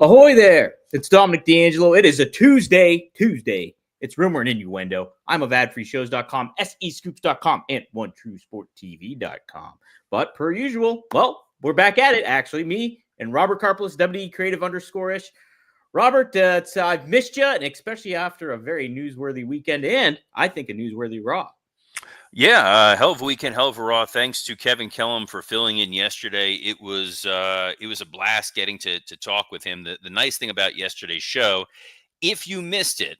Ahoy there! It's Dominic D'Angelo. It is a Tuesday. It's Rumor and Innuendo. I'm of adfreeshows.com, SEScoops.com, and OneTrueSportTV.com. But per usual, well, we're back at it, actually. Me and Robert Karpelis, WD Creative _ish. Robert, I've missed you, and especially after a very newsworthy weekend and I think a newsworthy Raw. Yeah, hell of a weekend, hell of a Raw. Thanks to Kevin Kellum for filling in yesterday. It was a blast getting to talk with him. The nice thing about yesterday's show, if you missed it,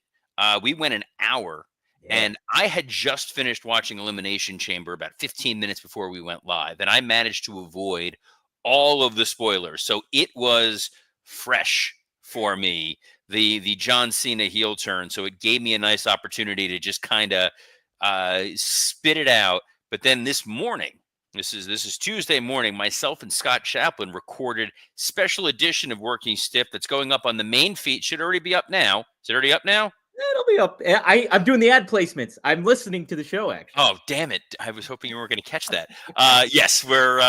we went an hour, and I had just finished watching Elimination Chamber about 15 minutes before we went live, and I managed to avoid all of the spoilers. So it was fresh for me, the John Cena heel turn. So it gave me a nice opportunity to just kind of spit it out. But then this morning, this is Tuesday morning, myself and Scott Chaplin recorded special edition of Working Stiff that's going up on the main feed. Should already be up now. Is it already up now? It'll be up. I'm doing the ad placements. I'm listening to the show, actually. Oh, damn it. I was hoping you weren't going to catch that. Yes, where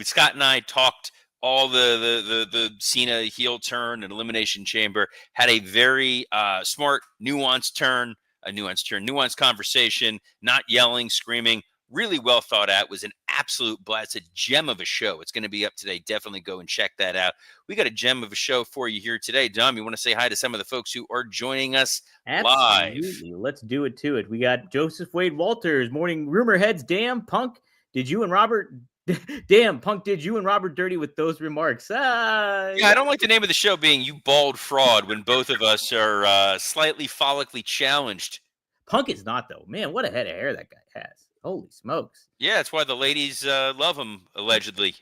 Scott and I talked all the Cena heel turn and Elimination Chamber, had a very smart, nuanced conversation, not yelling, screaming, really well thought out. It was an absolute blast, a gem of a show. It's going to be up today. Definitely go and check that out. We got a gem of a show for you here today. Dom, you want to say hi to some of the folks who are joining us live? Let's do it to it. We got Joseph Wade Walters, Morning Rumor Heads. Damn, Punk, did you and Robert dirty with those remarks? Yeah, I don't like the name of the show being You Bald Fraud when both of us are slightly follically challenged. Punk is not, though. Man, what a head of hair that guy has. Holy smokes. Yeah, that's why the ladies love him, allegedly.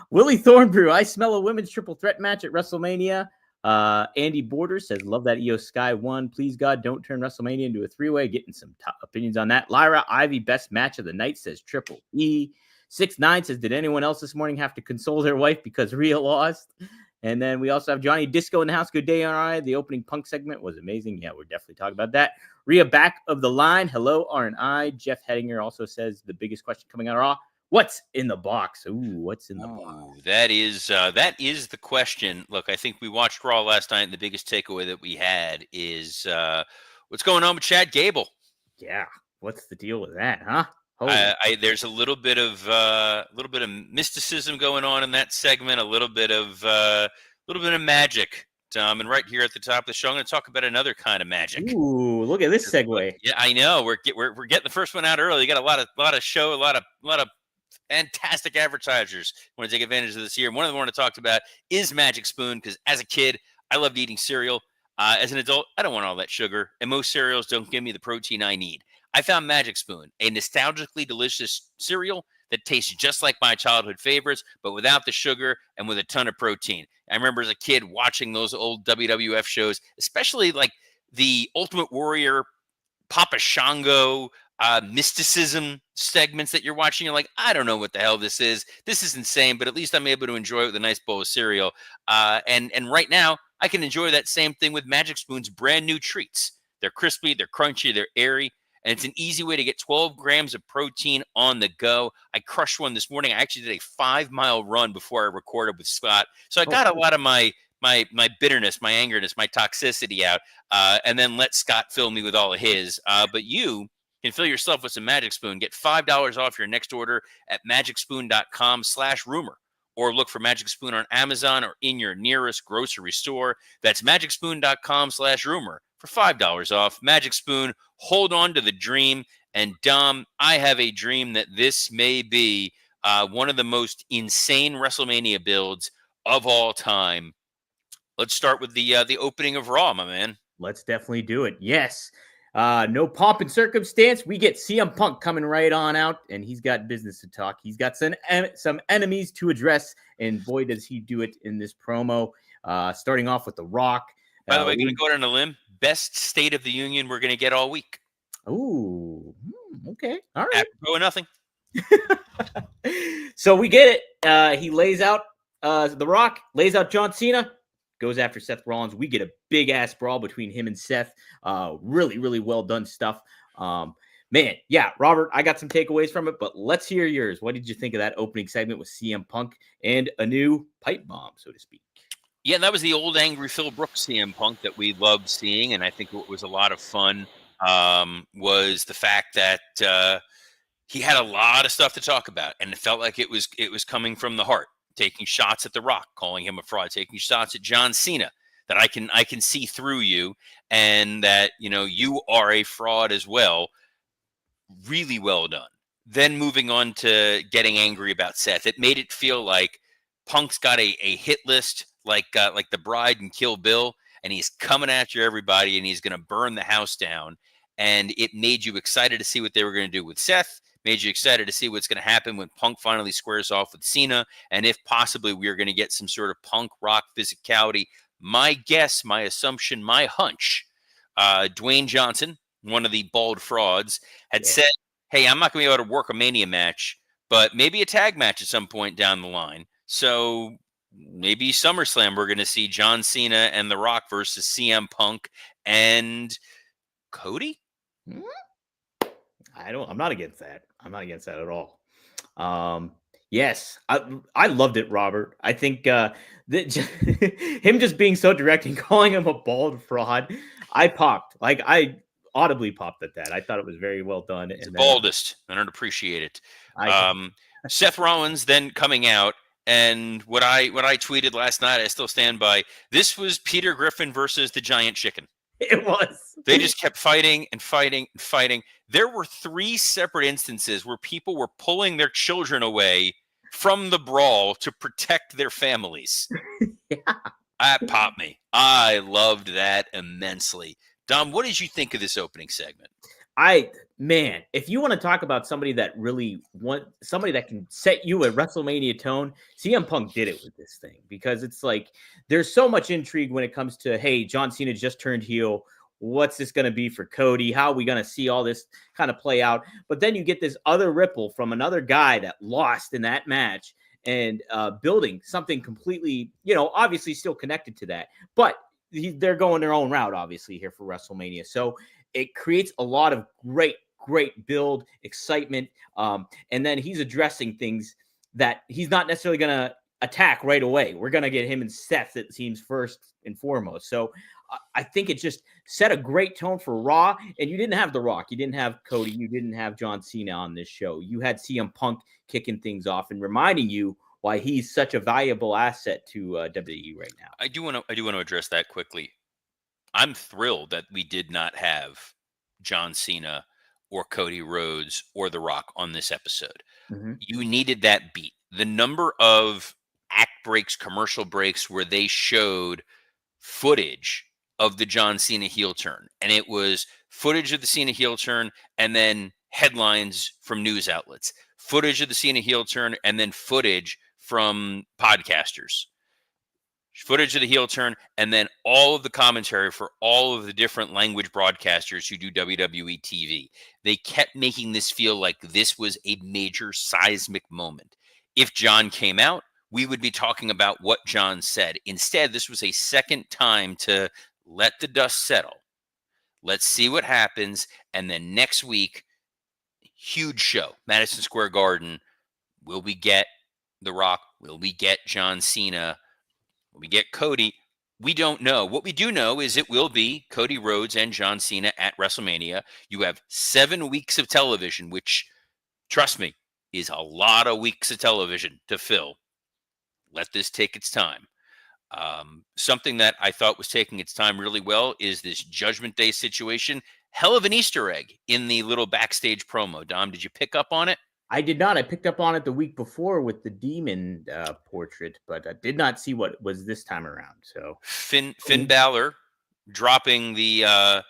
Willie Thornbrew, I smell a women's triple threat match at WrestleMania. Andy Borders says, love that Io Sky one. Please, God, don't turn WrestleMania into a three-way. Getting some top opinions on that. Lyra Ivy, best match of the night, says Triple E. 6'9" says, did anyone else this morning have to console their wife because Rhea lost? And then we also have Johnny Disco in the house. Good day, RI. The opening Punk segment was amazing. Yeah, we're definitely talking about that. Rhea back of the line. Hello, R&I. Jeff Hedinger also says the biggest question coming out of Raw. What's in the box? Ooh, what's in the box? That is the question. Look, I think we watched Raw last night, and the biggest takeaway that we had is what's going on with Chad Gable. Yeah, what's the deal with that, huh? There's a little bit of mysticism going on in that segment, a little bit of magic, Tom. And right here at the top of the show, I'm going to talk about another kind of magic. Ooh, look at this segue. Yeah, I know. We're getting the first one out early. You got a lot of show, a lot of fantastic advertisers want to take advantage of this year. One of them I want to talk about is Magic Spoon, because as a kid, I loved eating cereal. As an adult, I don't want all that sugar, and most cereals don't give me the protein I need. I found Magic Spoon, a nostalgically delicious cereal that tastes just like my childhood favorites, but without the sugar and with a ton of protein. I remember as a kid watching those old WWF shows, especially like the Ultimate Warrior, Papa Shango, mysticism segments that you're watching. You're like, I don't know what the hell this is. This is insane, but at least I'm able to enjoy it with a nice bowl of cereal. And right now, I can enjoy that same thing with Magic Spoon's brand new treats. They're crispy, they're crunchy, they're airy. And it's an easy way to get 12 grams of protein on the go. I crushed one this morning. I actually did a 5-mile run before I recorded with Scott. So I got a lot of my bitterness, my angerness, my toxicity out, and then let Scott fill me with all of his. But you can fill yourself with some Magic Spoon. Get $5 off your next order at magicspoon.com/rumor. Or look for Magic Spoon on Amazon or in your nearest grocery store. That's magicspoon.com/rumor for $5 off. Magic Spoon, hold on to the dream. And Dom, I have a dream that this may be one of the most insane WrestleMania builds of all time. Let's start with the opening of Raw, my man. Let's definitely do it. Yes. No pomp and circumstance. We get CM Punk coming right on out, and he's got business to talk. He's got some enemies to address, and boy, does he do it in this promo. Starting off with The Rock. By the way, going to go out on a limb. Best State of the Union we're going to get all week. Ooh, okay. All right. Apropos nothing. So we get it. He lays out The Rock, lays out John Cena, goes after Seth Rollins. We get a big-ass brawl between him and Seth. Really, really well done stuff. Man, yeah, Robert, I got some takeaways from it, but let's hear yours. What did you think of that opening segment with CM Punk and a new pipe bomb, so to speak? Yeah, that was the old angry Phil Brooks CM Punk that we loved seeing, and I think what was a lot of fun was the fact that he had a lot of stuff to talk about, and it felt like it was coming from the heart, taking shots at The Rock, calling him a fraud, taking shots at John Cena. That I can see through you, and that you are a fraud as well. Really well done. Then moving on to getting angry about Seth, it made it feel like Punk's got a hit list like the Bride and Kill Bill, and he's coming after everybody, and he's going to burn the house down. And it made you excited to see what they were going to do with Seth. Made you excited to see what's going to happen when Punk finally squares off with Cena, and if possibly we are going to get some sort of Punk Rock physicality. My guess, my assumption, my hunch. Dwayne Johnson, one of the bald frauds, had said, hey, I'm not going to be able to work a Mania match, but maybe a tag match at some point down the line. So maybe SummerSlam, we're going to see John Cena and The Rock versus CM Punk and Cody? I'm not against that. I'm not against that at all. Yes, I loved it, Robert. I think him just being so direct and calling him a bald fraud, I popped. Like I audibly popped at that. I thought it was very well done. It's and the then, baldest. I don't appreciate it. Seth Rollins then coming out, and what I tweeted last night, I still stand by. This was Peter Griffin versus the Giant Chicken. It was. They just kept fighting and fighting and fighting. There were 3 separate instances where people were pulling their children away from the brawl to protect their families. Yeah. That popped me. I loved that immensely. Dom, what did you think of this opening segment? Man, if you want to talk about somebody that somebody that can set you a WrestleMania tone, CM Punk did it with this thing, because it's like there's so much intrigue when it comes to, hey, John Cena just turned heel. What's this going to be for Cody? How are we going to see all this kind of play out? But then you get this other ripple from another guy that lost in that match, and building something completely, obviously still connected to that, but they're going their own route, obviously, here for WrestleMania. So it creates a lot of great build, excitement. And then he's addressing things that he's not necessarily going to attack right away. We're going to get him and Seth, it seems, first and foremost. So I think it just set a great tone for Raw. And you didn't have The Rock. You didn't have Cody. You didn't have John Cena on this show. You had CM Punk kicking things off and reminding you why he's such a valuable asset to WWE right now. I do want to address that quickly. I'm thrilled that we did not have John Cena or Cody Rhodes or The Rock on this episode. Mm-hmm. You needed that beat. The number of act breaks, commercial breaks where they showed footage of the John Cena heel turn, and it was footage of the Cena heel turn and then headlines from news outlets, footage of the Cena heel turn and then footage from podcasters, footage of the heel turn, and then all of the commentary for all of the different language broadcasters who do WWE TV. They kept making this feel like this was a major seismic moment. If John came out, we would be talking about what John said. Instead, this was a second time to let the dust settle. Let's see what happens. And then next week, huge show, Madison Square Garden. Will we get The Rock? Will we get John Cena? Will we get Cody? We don't know. What we do know is it will be Cody Rhodes and John Cena at WrestleMania. You have 7 weeks of television, which, trust me, is a lot of weeks of television to fill. Let this take its time. Something that I thought was taking its time really well is this Judgment Day situation. Hell of an Easter egg in the little backstage promo. Dom, did you pick up on it? I did not. I picked up on it the week before with the demon portrait, but I did not see what was this time around. So Finn Balor dropping the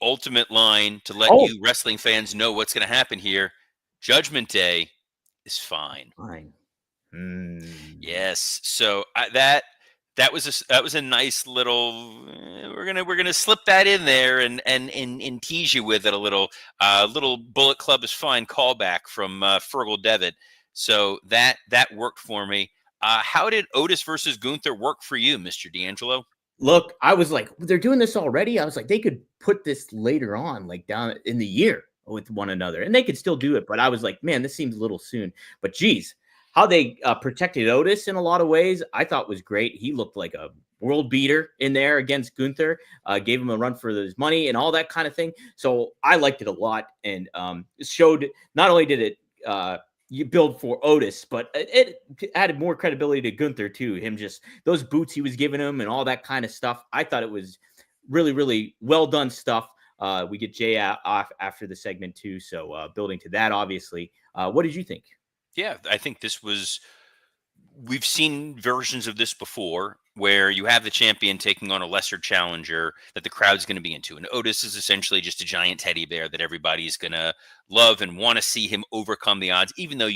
ultimate line to let you wrestling fans know what's going to happen here. Judgment Day is fine. Fine. Yes. So that was a nice little. We're gonna slip that in there and tease you with it a little. Little Bullet Club is fine callback from Fergal Devitt. So that worked for me. How did Otis versus Gunther work for you, Mr. D'Angelo? Look, I was like, they're doing this already. I was like, they could put this later on, like down in the year with one another, and they could still do it. But I was like, man, this seems a little soon. But geez, how they protected Otis in a lot of ways, I thought was great. He looked like a world beater in there against Gunther, gave him a run for his money and all that kind of thing. So I liked it a lot, and it showed not only did it you build for Otis, but it added more credibility to Gunther too. Him just those boots he was giving him and all that kind of stuff. I thought it was really, really well done stuff. We get Jay off after the segment too, so building to that, obviously. What did you think? Yeah, I think we've seen versions of this before where you have the champion taking on a lesser challenger that the crowd's going to be into. And Otis is essentially just a giant teddy bear that everybody's going to love and want to see him overcome the odds, even though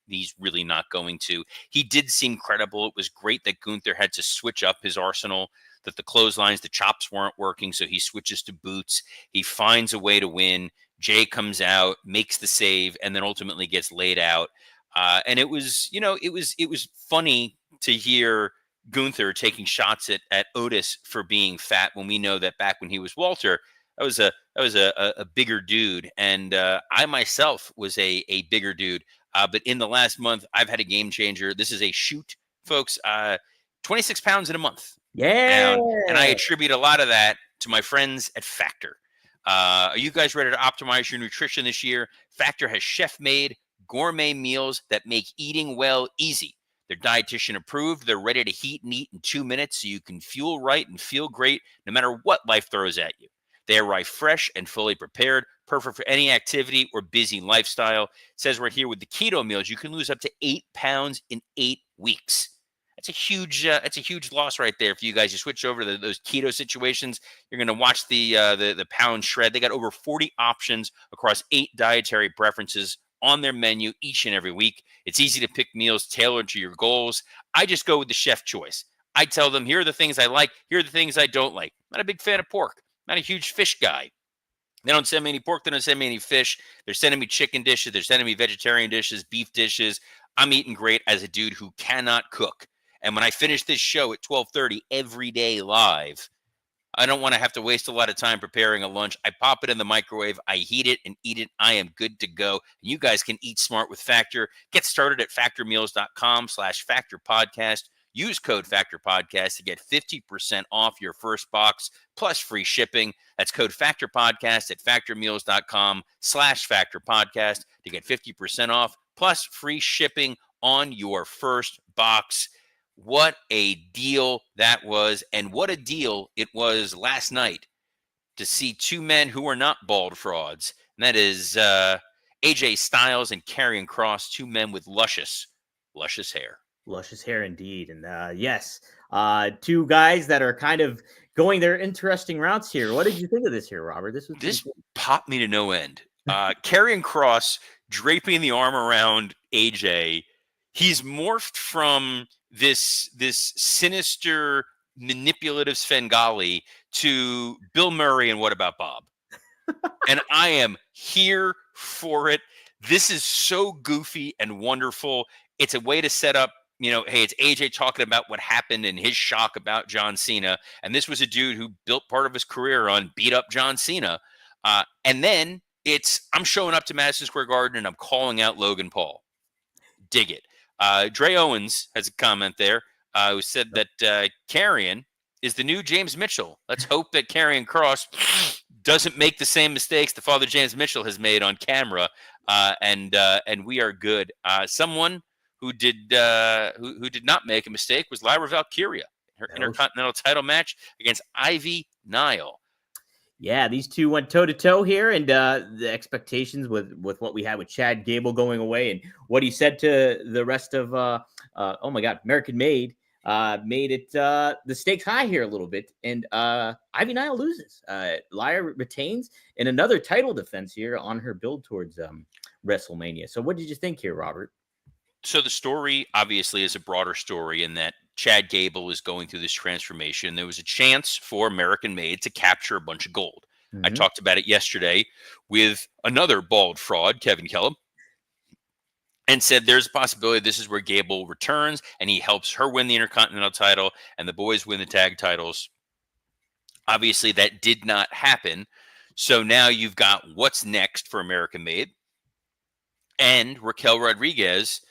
he's really not going to. He did seem credible. It was great that Gunther had to switch up his arsenal, that the clotheslines, the chops weren't working, so he switches to boots. He finds a way to win. Jay comes out, makes the save, and then ultimately gets laid out. And it was, it was funny to hear Gunther taking shots at Otis for being fat when we know that back when he was Walter, that was a bigger dude, and I myself was a bigger dude. But in the last month, I've had a game changer. This is a shoot, folks. 26 pounds in a month Yeah. down, and I attribute a lot of that to my friends at Factor. Are you guys ready to optimize your nutrition this year? Factor has chef-made gourmet meals that make eating well easy. They're dietitian approved. They're ready to heat and eat in 2 minutes so you can fuel right and feel great no matter what life throws at you. They arrive fresh and fully prepared, perfect for any activity or busy lifestyle. It says right here with the keto meals, you can lose up to 8 pounds in 8 weeks. That's a huge loss right there for you guys. You switch over to those keto situations, you're going to watch the pound shred. They got over 40 options across 8 dietary preferences on their menu each and every week. It's easy to pick meals tailored to your goals. I just go with the chef choice. I tell them, here are the things I like, here are the things I don't like. I'm not a big fan of pork. I'm not a huge fish guy. They don't send me any pork. They don't send me any fish. They're sending me chicken dishes. They're sending me vegetarian dishes, beef dishes. I'm eating great as a dude who cannot cook. And when I finish this show at 12:30 every day live, I don't want to have to waste a lot of time preparing a lunch. I pop it in the microwave, I heat it and eat it. I am good to go. And you guys can eat smart with Factor. Get started at factormeals.com/factorpodcast. Use code FactorPodcast to get 50% off your first box plus free shipping. That's code FactorPodcast at factormeals.com/factorpodcast to get 50% off plus free shipping on your first box. What a deal that was, and what a deal it was last night to see two men who are not bald frauds. And that is AJ Styles and Karrion Kross, two men with luscious hair. Luscious hair indeed. And yes, two guys that are kind of going their interesting routes here. What did you think of this here, Robert? This popped me to no end. Karrion Kross draping the arm around AJ. He's morphed from this sinister, manipulative Svengali to Bill Murray and What About Bob? And I am here for it. This is so goofy and wonderful. It's a way to set up, hey, it's AJ talking about what happened and his shock about John Cena. And this was a dude who built part of his career on beat up John Cena. And then I'm showing up to Madison Square Garden and I'm calling out Logan Paul. Dig it. Dre Owens has a comment there who said that Karrion is the new James Mitchell. Let's hope that Karrion Kross doesn't make the same mistakes the father James Mitchell has made on camera, and we are good. Someone who did not make a mistake was Lyra Valkyria, her Intercontinental title match against Ivy Nile. Yeah, these two went toe-to-toe here, and the expectations with what we had with Chad Gable going away and what he said to the rest of, oh my God, American Made, made it the stakes high here a little bit, and Ivy Nile loses. Lyra retains in another title defense here on her build towards WrestleMania. So what did you think here, Robert? So the story obviously is a broader story in that Chad Gable is going through this transformation. There was a chance for American Made to capture a bunch of gold. Mm-hmm. I talked about it yesterday with another bald fraud, Kevin Kellum, and said there's a possibility this is where Gable returns and he helps her win the Intercontinental title and the boys win the tag titles. Obviously, that did not happen. So now you've got what's next for American Made. And Raquel Rodriguez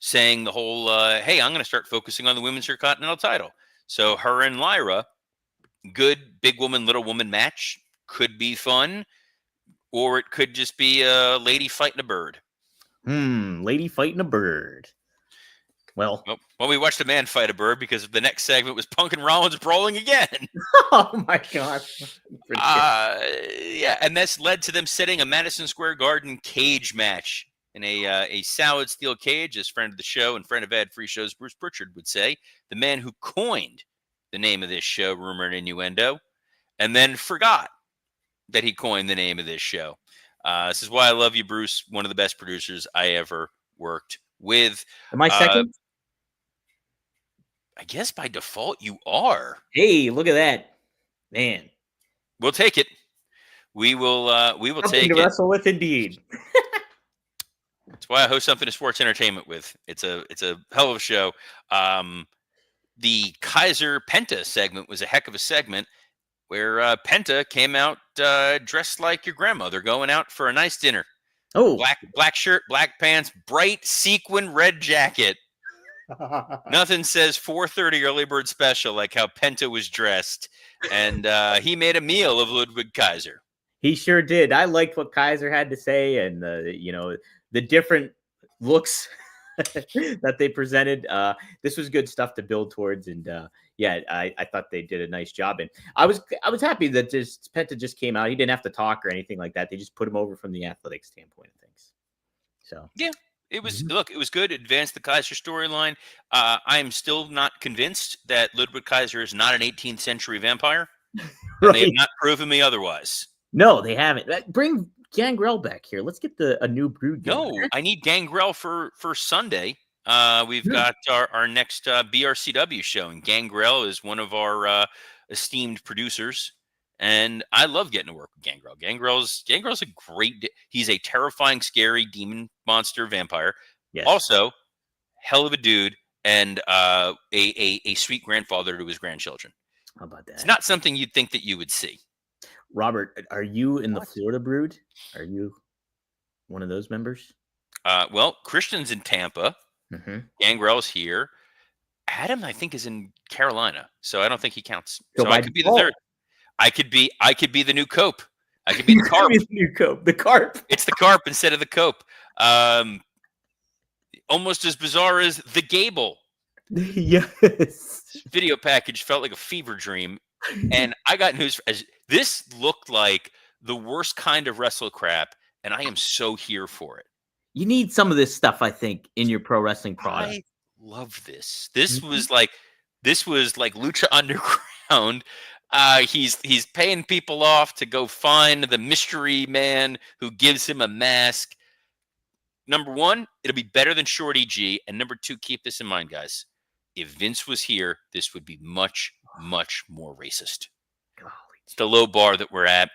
saying the whole, hey, I'm going to start focusing on the Women's Intercontinental title. So her and Lyra, good big woman, little woman match, could be fun, or it could just be a lady fighting a bird. Lady fighting a bird. Well, we watched a man fight a bird because the next segment was Punk and Rollins brawling again. Oh my God. Yeah, and that's led to them setting a Madison Square Garden cage match in a solid steel cage, as friend of the show and friend of Ad Free Shows Bruce Pritchard would say, the man who coined the name of this show, Rumor and Innuendo, and then forgot that he coined the name of this show. This is why I love you, Bruce, one of the best producers I ever worked with. Am I second? I guess by default you are. Hey, look at that, man. We'll take it. We will Something take to it. wrestle with, indeed. That's why I host something to sports entertainment with. It's a hell of a show. The Kaiser Penta segment was a heck of a segment where Penta came out dressed like your grandmother, going out for a nice dinner. Oh, black shirt, black pants, bright sequin red jacket. Nothing says 4:30 early bird special like how Penta was dressed, and he made a meal of Ludwig Kaiser. He sure did. I liked what Kaiser had to say, and the different looks that they presented. This was good stuff to build towards, and I thought they did a nice job. And I was happy that Penta just came out. He didn't have to talk or anything like that. They just put him over from the athletic standpoint of things. So yeah. It was it was good. It advanced the Kaiser storyline. I am still not convinced that Ludwig Kaiser is not an 18th century vampire. And they have not proven me otherwise. No, they haven't. Bring Gangrel back here. Let's get a new brood. No, I need Gangrel for Sunday. We've got our next BRCW show, and Gangrel is one of our esteemed producers. And I love getting to work with Gangrel. Gangrel's a great. He's a terrifying, scary demon monster vampire. Yes. Also, hell of a dude, and a sweet grandfather to his grandchildren. How about that? It's not something you'd think that you would see. Robert, are you in the Florida brood? Are you one of those members? Well, Christian's in Tampa. Mm-hmm. Gangrel's here. Adam, I think, is in Carolina, so I don't think he counts. So I could be the third. I could be the new Cope. I could be the Carp. The new Cope. The Carp. It's the Carp instead of the Cope. Almost as bizarre as the Gable. Yes. Video package felt like a fever dream. And I got news. This looked like the worst kind of wrestle crap, and I am so here for it. You need some of this stuff, I think, in your pro wrestling product. I love this. This was like Lucha Underground. He's paying people off to go find the mystery man who gives him a mask. Number one, it'll be better than Shorty G. And number two, keep this in mind, guys. If Vince was here, this would be much, much more racist. It's the low bar that we're at.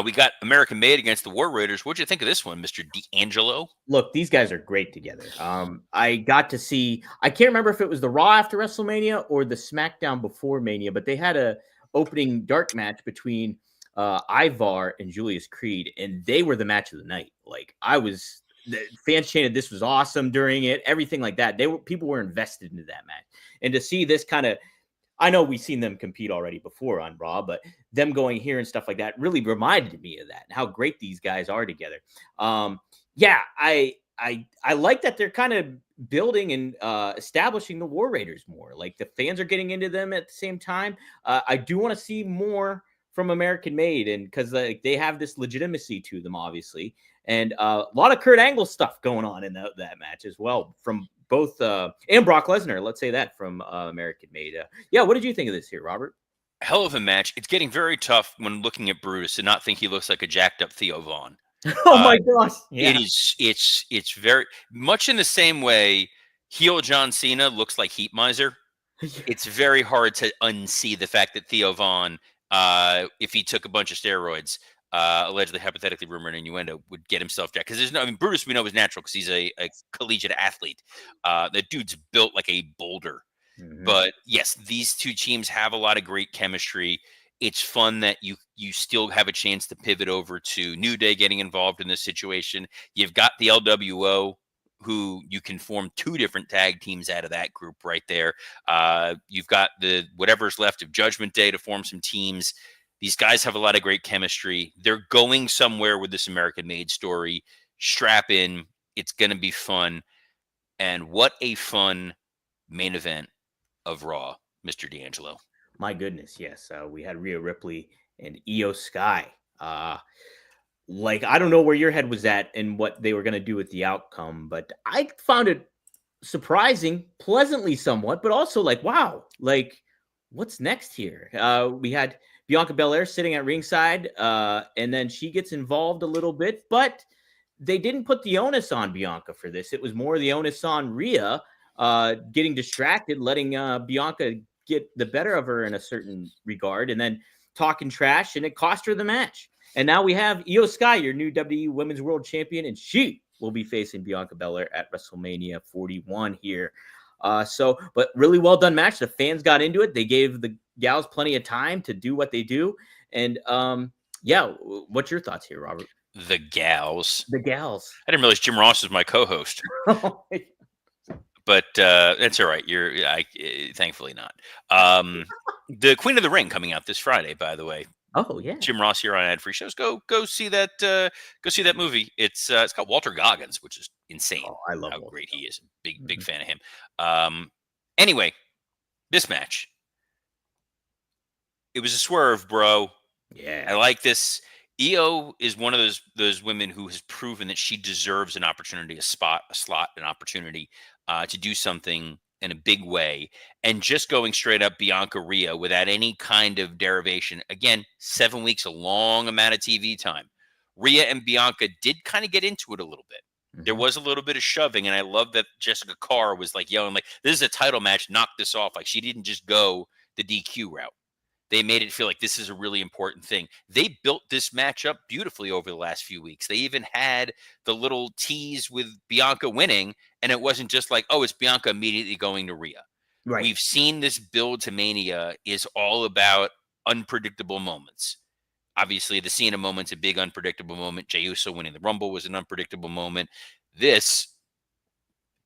We got American Made against the War Raiders. What'd you think of this one, Mr. D'Angelo? Look, these guys are great together. I got to see, I can't remember if it was the Raw after WrestleMania or the SmackDown before Mania, but they had a opening dark match between Ivar and Julius Creed, and they were the match of the night. Like, the fans chanted this was awesome during it, everything like that. People were invested into that match. And to see this kind of, I know we've seen them compete already before on Raw, but them going here and stuff like that really reminded me of that and how great these guys are together. I like that they're kind of building and establishing the War Raiders more. Like, the fans are getting into them at the same time. I do want to see more from American Made, and because they have this legitimacy to them, obviously, and a lot of Kurt Angle stuff going on in that match as well from both and Brock Lesnar. Let's say that from American Made. What did you think of this here, Robert? Hell of a match. It's getting very tough when looking at Brutus to not think he looks like a jacked up Theo Vaughn. Oh my gosh! Yeah. It's very much in the same way heel John Cena looks like Heat Miser. It's very hard to unsee the fact that Theo Vaughn, if he took a bunch of steroids, allegedly, hypothetically, rumor and innuendo, would get himself jacked. Because Brutus we know is natural because he's a collegiate athlete. The dude's built like a boulder. Mm-hmm. But yes, these two teams have a lot of great chemistry. It's fun that you still have a chance to pivot over to New Day getting involved in this situation. You've got the LWO who you can form 2 different tag teams out of that group right there. You've got the whatever's left of Judgment Day to form some teams. These guys have a lot of great chemistry. They're going somewhere with this American Made story. Strap in. It's going to be fun. And what a fun main event of Raw, Mr. D'Angelo. My goodness, yes. We had Rhea Ripley and Io Sky. Like, I don't know where your head was at and what they were going to do with the outcome, but I found it surprising, pleasantly somewhat, but also like, wow, like, what's next here? We had Bianca Belair sitting at ringside, and then she gets involved a little bit, but they didn't put the onus on Bianca for this. It was more the onus on Rhea getting distracted, letting Bianca get the better of her in a certain regard, and then talking trash, and it cost her the match. And now we have Io Sky, your new WWE Women's World Champion, and she will be facing Bianca Belair at WrestleMania 41 here. But really well done match. The fans got into it. They gave the gals plenty of time to do what they do. And yeah, what's your thoughts here, Robert? The gals. The gals. I didn't realize Jim Ross was my co-host. But that's all right. Thankfully not. The Queen of the Ring coming out this Friday, by the way. Oh yeah, Jim Ross here on Ad Free Shows. Go see that. Go see that movie. It's got Walter Goggins, which is insane. Oh, I love how Walter great he is. Big fan of him. Anyway, this match. It was a swerve, bro. Yeah, I like this. Io is one of those women who has proven that she deserves an opportunity, a slot, an opportunity to do something in a big way, and just going straight up Bianca Rhea without any kind of derivation. Again, 7 weeks, a long amount of TV time. Rhea and Bianca did kind of get into it a little bit. Mm-hmm. There was a little bit of shoving, and I love that Jessica Carr was like yelling, like, this is a title match, knock this off. Like, she didn't just go the DQ route. They made it feel like this is a really important thing. They built this match up beautifully over the last few weeks. They even had the little tease with Bianca winning, and it wasn't just like, oh, it's Bianca immediately going to Rhea. Right. We've seen this build to Mania is all about unpredictable moments. Obviously, the Cena moment's a big unpredictable moment. Jey Uso winning the Rumble was an unpredictable moment. This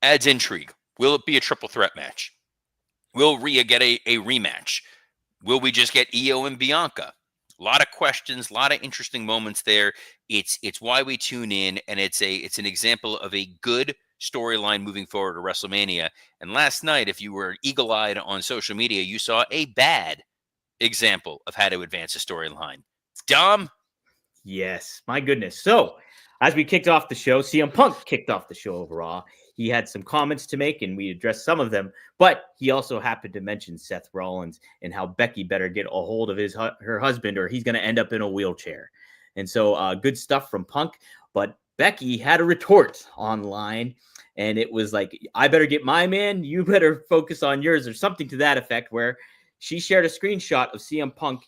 adds intrigue. Will it be a triple threat match? Will Rhea get a rematch? Will we just get Io and Bianca? A lot of questions, a lot of interesting moments there. It's why we tune in, and it's an example of a good storyline moving forward to WrestleMania. And last night, if you were eagle-eyed on social media, you saw a bad example of how to advance a storyline. Dom? Yes, my goodness. So, as we kicked off the show, CM Punk kicked off the show over Raw. He had some comments to make, and we addressed some of them. But he also happened to mention Seth Rollins and how Becky better get a hold of her husband, or he's going to end up in a wheelchair. And so, good stuff from Punk. But Becky had a retort online, and it was like, I better get my man, you better focus on yours, or something to that effect, where she shared a screenshot of CM Punk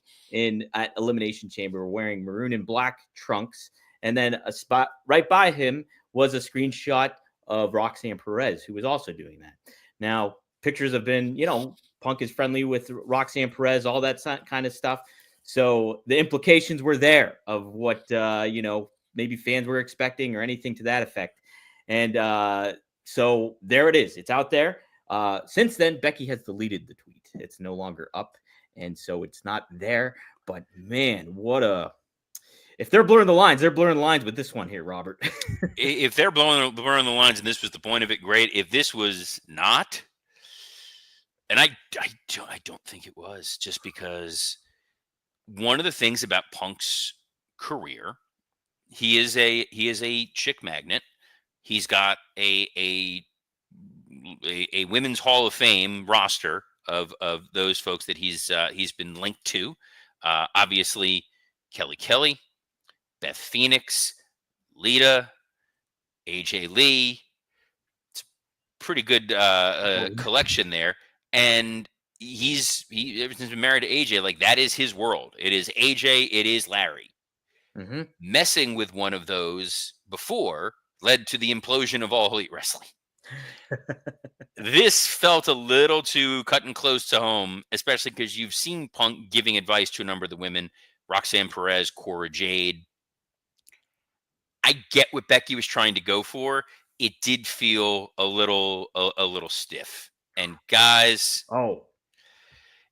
at Elimination Chamber wearing maroon and black trunks. And then a spot right by him was a screenshot of Roxanne Perez, who was also doing that. Now, pictures have been, Punk is friendly with Roxanne Perez, all that kind of stuff. So the implications were there of what, maybe fans were expecting or anything to that effect. And so there it is. It's out there. Since then, Becky has deleted the tweet. It's no longer up. And so it's not there. But man, if they're blurring the lines, they're blurring the lines with this one here, Robert. If they're blurring the lines, and this was the point of it, great. If this was not, and I don't think it was, just because one of the things about Punk's career, he is a chick magnet. He's got a Women's Hall of Fame roster of those folks that he's been linked to. Obviously, Kelly, Beth Phoenix, Lita, AJ Lee. It's a pretty good collection there. And he's ever since he's been married to AJ, like, that is his world. It is AJ, it is Larry. Mm-hmm. Messing with one of those before led to the implosion of All Elite Wrestling. This felt a little too cut and close to home, especially because you've seen Punk giving advice to a number of the women, Roxanne Perez, Cora Jade. I get what Becky was trying to go for. it did feel a little stiff. And guys, Oh,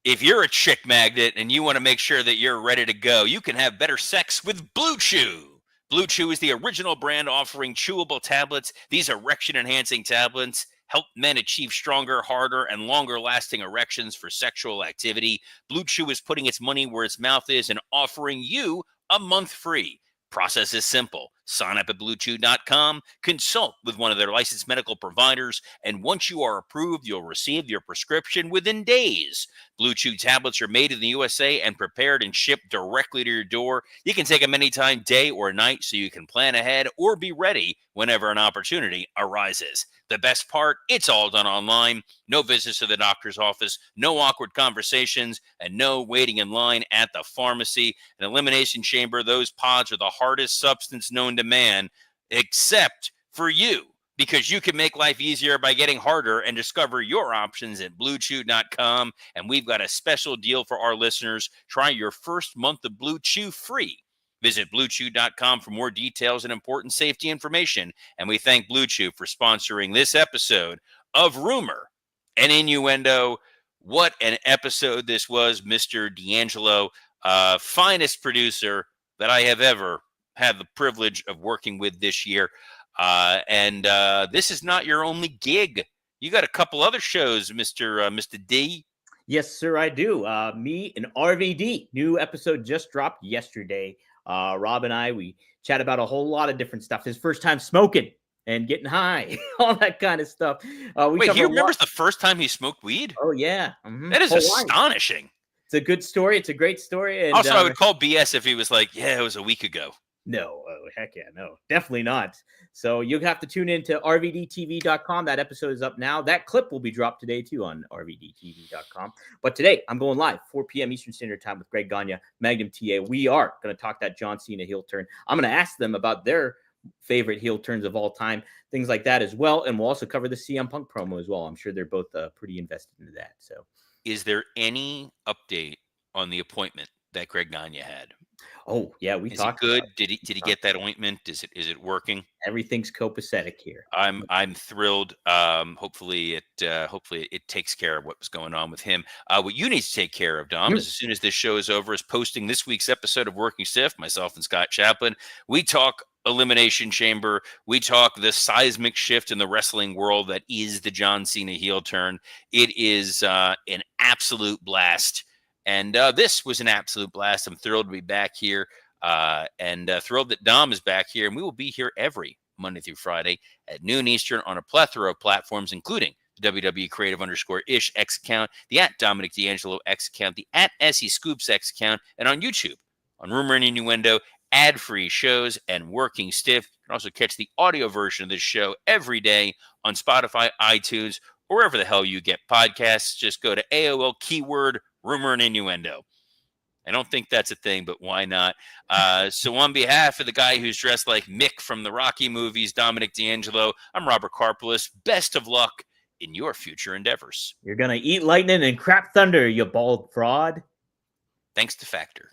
if you're a chick magnet and you want to make sure that you're ready to go, you can have better sex with Blue Chew. Blue Chew is the original brand offering chewable tablets. These erection enhancing tablets help men achieve stronger, harder, and longer lasting erections for sexual activity. Blue Chew is putting its money where its mouth is and offering you a month free. Process is simple. Sign up at bluechew.com, consult with one of their licensed medical providers, and once you are approved, you'll receive your prescription within days. Blue Chew tablets are made in the USA and prepared and shipped directly to your door. You can take them anytime, day or night, so you can plan ahead or be ready whenever an opportunity arises. The best part, it's all done online. No visits to the doctor's office, no awkward conversations, and no waiting in line at the pharmacy. An elimination chamber, those pods are the hardest substance known to man, except for you, because you can make life easier by getting harder and discover your options at bluechew.com. And we've got a special deal for our listeners. Try your first month of Blue Chew free. Visit bluechew.com for more details and important safety information. And we thank Blue Chew for sponsoring this episode of Rumor and Innuendo. What an episode this was, Mr. D'Angelo, finest producer that I have ever had the privilege of working with this year. And this is not your only gig. You got a couple other shows, Mr. D. yes, sir, I do. Me and RVD, new episode just dropped yesterday. Rob and I, we chat about a whole lot of different stuff. His first time smoking and getting high, all that kind of stuff. Wait, he remembers the first time he smoked weed? Oh, yeah. That is astonishing. It's a good story. It's a great story. And, also, I would call BS if he was like, yeah, it was a week ago. No, heck yeah, no, definitely not. So you'll have to tune in to rvdtv.com. That episode is up now. That clip will be dropped today too on rvdtv.com. But today I'm going live 4 p.m. Eastern Standard Time with Greg Gagne, Magnum TA. We are going to talk that John Cena heel turn. I'm going to ask them about their favorite heel turns of all time, things like that as well. And we'll also cover the CM Punk promo as well. I'm sure they're both pretty invested into that. So, is there any update on the appointment that Greg Gagne had? Oh yeah, we talked. Is it good? Did he get that ointment? Is it working? Everything's copacetic here. I'm thrilled. Hopefully it takes care of what was going on with him. What you need to take care of, Dom, is as soon as this show is over, is posting this week's episode of Working Stiff. Myself and Scott Chaplin. We talk Elimination Chamber. We talk the seismic shift in the wrestling world that is the John Cena heel turn. It is an absolute blast. And this was an absolute blast. I'm thrilled to be back here and thrilled that Dom is back here. And we will be here every Monday through Friday at noon Eastern on a plethora of platforms, including the WWE Creative_ish X account, the @Dominic D'Angelo X account, the @SE Scoops X account, and on YouTube on Rumor and Innuendo, ad-free shows, and Working Stiff. You can also catch the audio version of this show every day on Spotify, iTunes, or wherever the hell you get podcasts. Just go to AOL keyword Rumor and Innuendo. I don't think that's a thing, but why not? So on behalf of the guy who's dressed like Mick from the Rocky movies, Dominic D'Angelo, I'm Robert Karpolis. Best of luck in your future endeavors. You're going to eat lightning and crap thunder, you bald fraud. Thanks to Factor.